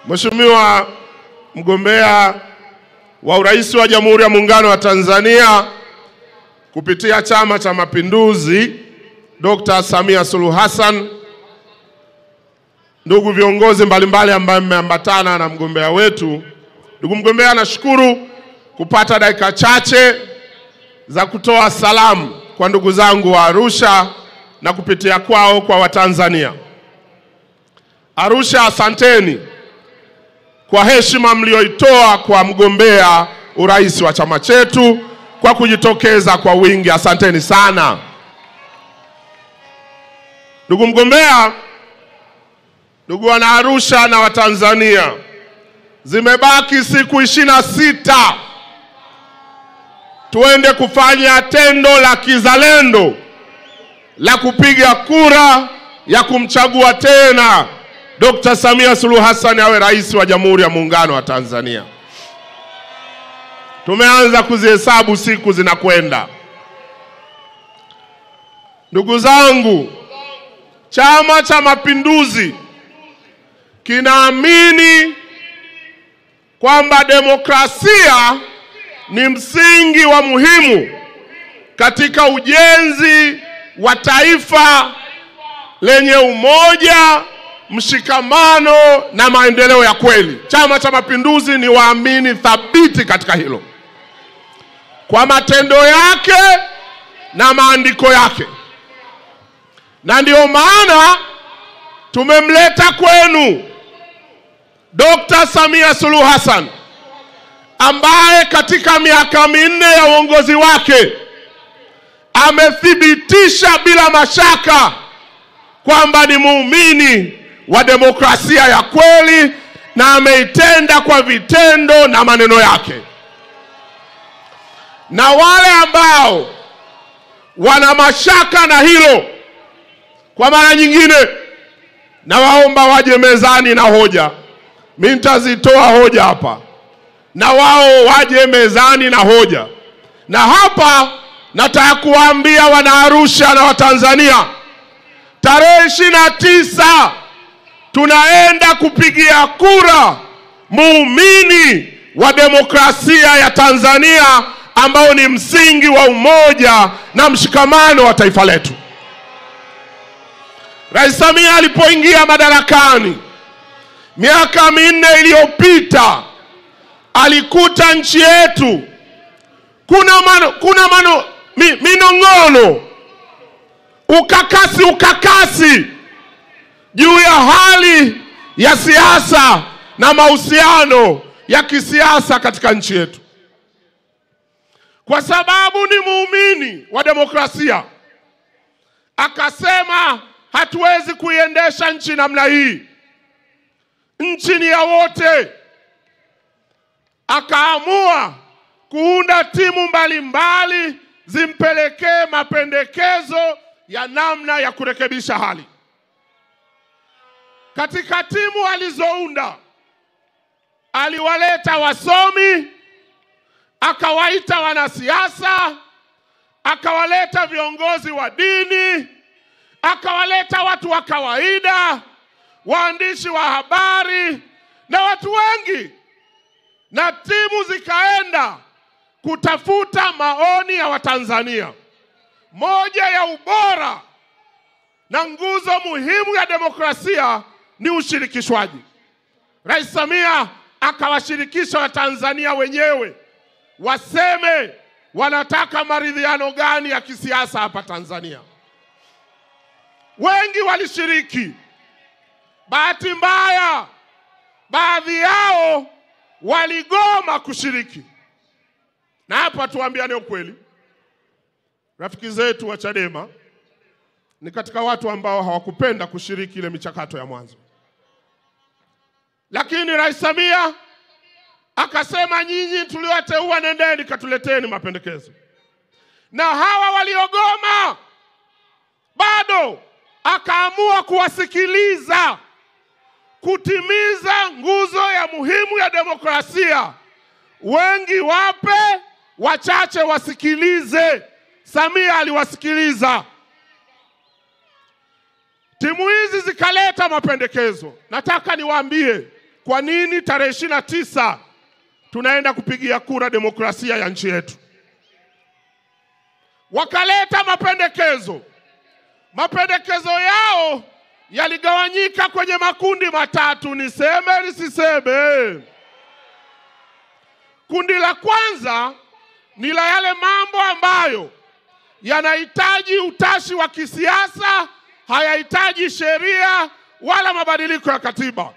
Mheshimiwa mgombea wa urais wa Jamhuri ya Muungano wa Tanzania kupitia Chama cha Mapinduzi, Dr. Samia Suluhu Hassan, ndugu viongozi mbalimbali ambao mmeambatana na mgombea wetu. Ndugu mgombea, nashukuru kupata dakika chache za kutoa salamu kwa ndugu zangu wa Arusha na kupitia kwao kwa Watanzania. Arusha, asanteni kwa heshima mlioitoa kwa mgombea urais wa chama chetu kwa kujitokeza kwa wingi. Asanteni sana. Ndugu mgombea, ndugu wana Arusha na Watanzania, zimebaki siku 26 tuende kufanya tendo la kizalendo la kupiga kura ya kumchagua tena Dr. Samia Suluhu Hassan awe rais wa Jamhuri ya Muungano wa Tanzania. Tumeanza kuzihesabu siku zinakwenda. Ndugu zangu, Chama cha Mapinduzi kinaamini kwamba demokrasia ni msingi wa muhimu katika ujenzi wa taifa lenye umoja, mshikamano na maendeleo ya kweli. Chama cha Mapinduzi ni waamini thabiti katika hilo, kwa matendo yake na maandiko yake. Na ndio maana tumemleta kwenu Dr. Samia Suluhu Hassan, ambaye katika miaka 4 ya uongozi wake amethibitisha bila mashaka kwamba ni muumini wa demokrasia ya kweli na ameitenda kwa vitendo na maneno yake. Na wale ambao wana mashaka na hilo, kwa mara nyingine na waomba waje mezani na hoja. Mimi nitazitoa hoja hapa, na wao waje mezani na hoja. Na hapa nataka kuambia wana Arusha na Watanzania, tarehe 29 tunaenda kupigia kura muumini wa demokrasia ya Tanzania, ambao ni msingi wa umoja na mshikamano wa taifa letu. Rais Samia alipoingia madarakani miaka 4 iliyopita, alikuta nchi yetu kuna minong'ono, ukakasi juu ya hali ya siasa na mahusiano ya kisiasa katika nchi yetu. Kwa sababu ni muumini wa demokrasia, akasema hatuwezi kuiendesha nchi namna hii. Nchi ni ya wote. Akaamua kuunda timu mbalimbali zimpelekee mapendekezo ya namna ya kurekebisha hali. Katika timu alizounda, aliwaleta wasomi, akawaita wanasiasa, akawaleta viongozi wa dini, akawaleta watu wa kawaida, waandishi wa habari na watu wengi. Na timu zikaenda kutafuta maoni ya Watanzania. Moja ya ubora na nguzo muhimu ya demokrasia ni ushirikishwaji. Rais Samia akawashirikisha Watanzania wenyewe waseme wanataka maridhiano gani ya kisiasa hapa Tanzania. Wengi walishiriki. Bahati mbaya, baadhi yao waligoma kushiriki. Na hapa tuambiane ukweli, rafiki zetu wa Chadema ni katika watu ambao hawakupenda kushiriki ile michakato ya mwanzo. Lakini Rais Samia akasema, nyinyi tuliowateua nendeni katuleteni mapendekezo. Na hawa waliogoma bado akaamua kuwasikiliza, kutimiza nguzo ya muhimu ya demokrasia. Wengi wape, wachache wasikilize. Samia aliwasikiliza. Timu hizi zikaleta mapendekezo. Nataka niwaambie kwa nini tarehe 29 tunaenda kupigia kura demokrasia ya nchi yetu. Wakaleta mapendekezo. Mapendekezo yao yaligawanyika kwenye makundi matatu, niseme nisiseme. Kundi la kwanza ni la yale mambo ambayo yanahitaji utashi wa kisiasa, hayahitaji sheria wala mabadiliko ya katiba.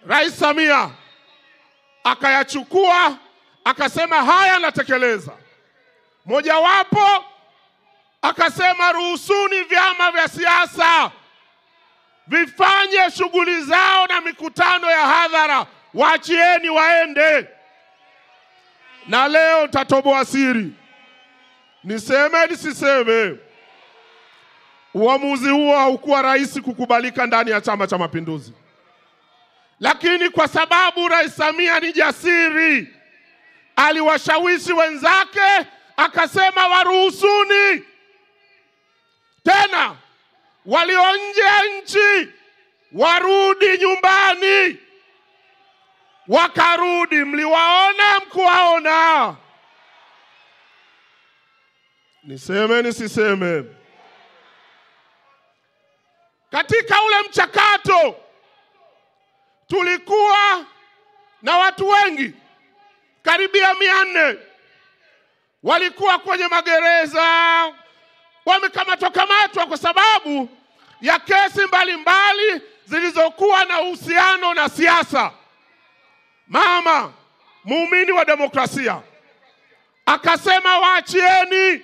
Rais Samia akayachukua, akasema haya natekeleza. Mojawapo akasema ruhusuni vyama vya siasa vifanye shughuli zao na mikutano ya hadhara, waachieni waende. Na leo tatoboa siri, niseme nisiseme, uamuzi huo haukuwa rahisi kukubalika ndani ya Chama cha Mapinduzi. Lakini kwa sababu Rais Samia ni jasiri, aliwashawishi wenzake, akasema waruhusuni. Tena walio nje ya nchi warudi nyumbani. Wakarudi, mliwaona mkuwaona. Niseme nisiseme, katika ule mchakato tulikuwa na watu wengi, karibia 400 walikuwa kwenye magereza, wamekamatwa kwa sababu ya kesi mbalimbali zilizokuwa na uhusiano na siasa. Mama, muumini wa demokrasia, akasema waachieni.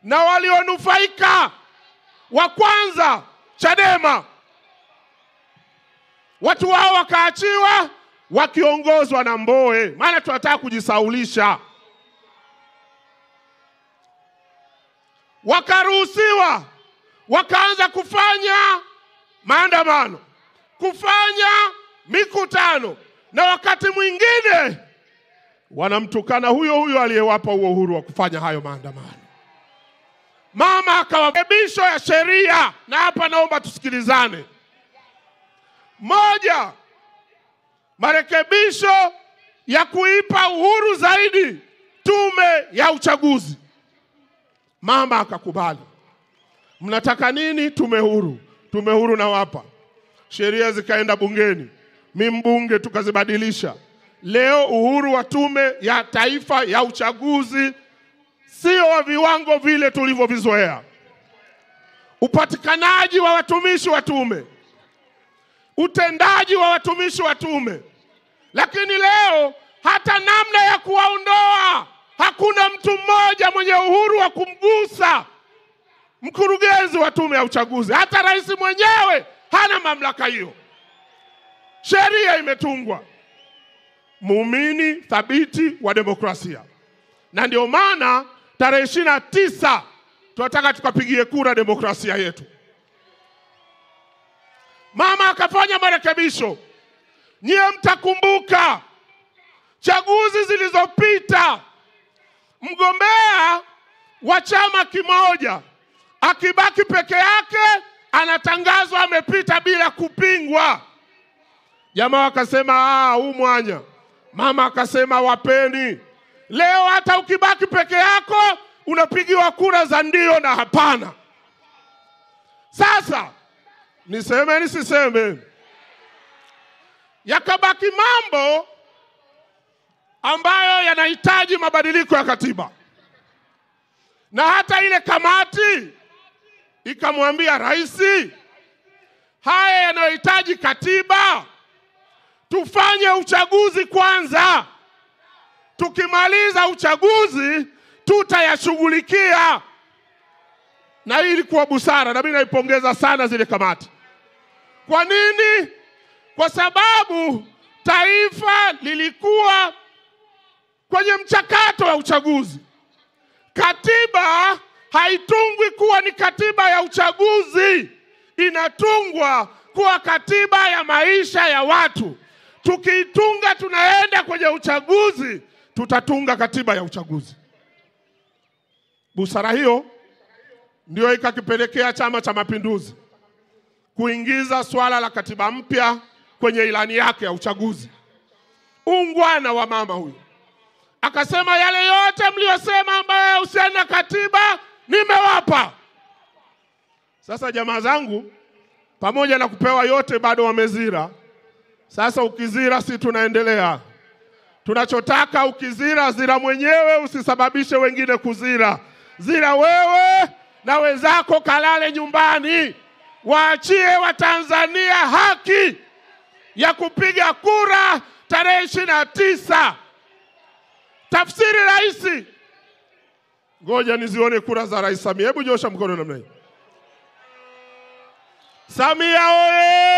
Na walionufaika wa kwanza Chadema, watu wao wakaachiwa wakiongozwa na Mbowe, maana tunataka kujisaulisha. Wakaruhusiwa, wakaanza kufanya maandamano, kufanya mikutano, na wakati mwingine wanamtukana huyo aliyewapa huo uhuru wa kufanya hayo maandamano. Mama akawarekebisho ya sheria, na hapa naomba tusikilizane. Moja, marekebisho ya kuipa uhuru zaidi tume ya uchaguzi. Mama akakubali. Mnataka nini? Tume huru. Tume huru na wapa. Sheria zikaenda bungeni, mimi mbunge tukazibadilisha. Leo uhuru wa tume ya taifa ya uchaguzi sio wa viwango vile tulivyovizoea. Upatikanaji wa watumishi wa tume, utendaji wa watumishi wa tume. Lakini leo hata namna ya kuwaondoa, hakuna mtu mmoja mwenye uhuru wa kumgusa mkurugenzi wa tume ya uchaguzi. Hata rais mwenyewe hana mamlaka hiyo. Sheria imetungwa. Muumini thabiti wa demokrasia. Na ndio maana tarehe 29 tunataka tukapigie kura demokrasia yetu. Mama akafanya marekebisho. Nyie mtakumbuka chaguzi zilizopita, mgombea wa chama kimoja akibaki peke yake anatangazwa amepita bila kupingwa. Jamaa wakasema huu mwanya. Mama akasema wapeni. Leo hata ukibaki peke yako unapigiwa kura za ndio na hapana. Sasa niseme nisiseme, yakabaki mambo ambayo yanahitaji mabadiliko ya katiba. Na hata ile kamati ikamwambia rais, haya yanayohitaji katiba tufanye uchaguzi kwanza. Tukimaliza uchaguzi tutayashughulikia. Na hii ilikuwa busara, na mimi naipongeza sana zile kamati. Kwa nini? Kwa sababu taifa lilikuwa kwenye mchakato wa uchaguzi. Katiba haitungwi kuwa ni katiba ya uchaguzi, inatungwa kuwa katiba ya maisha ya watu. Tukiitunga tunaenda kwenye uchaguzi, tutatunga katiba ya uchaguzi. Busara hiyo ndio ikakipelekea Chama cha Mapinduzi kuingiza swala la katiba mpya kwenye ilani yake ya uchaguzi. Ungwana wa mama huyu akasema, yale yote mliyosema ambayo yahusiana na katiba nimewapa. Sasa jamaa zangu, pamoja na kupewa yote bado wamezira. Sasa ukizira, si tunaendelea. Tunachotaka ukizira, zira mwenyewe, usisababishe wengine kuzira. Zira wewe na wenzako, kalale nyumbani. Waachie Watanzania haki ya kupiga kura tarehe 29. Tafsiri rahisi. Ngoja nizione kura za Rais Samia. Hebu nyosha mkono namna hii. Samia oye!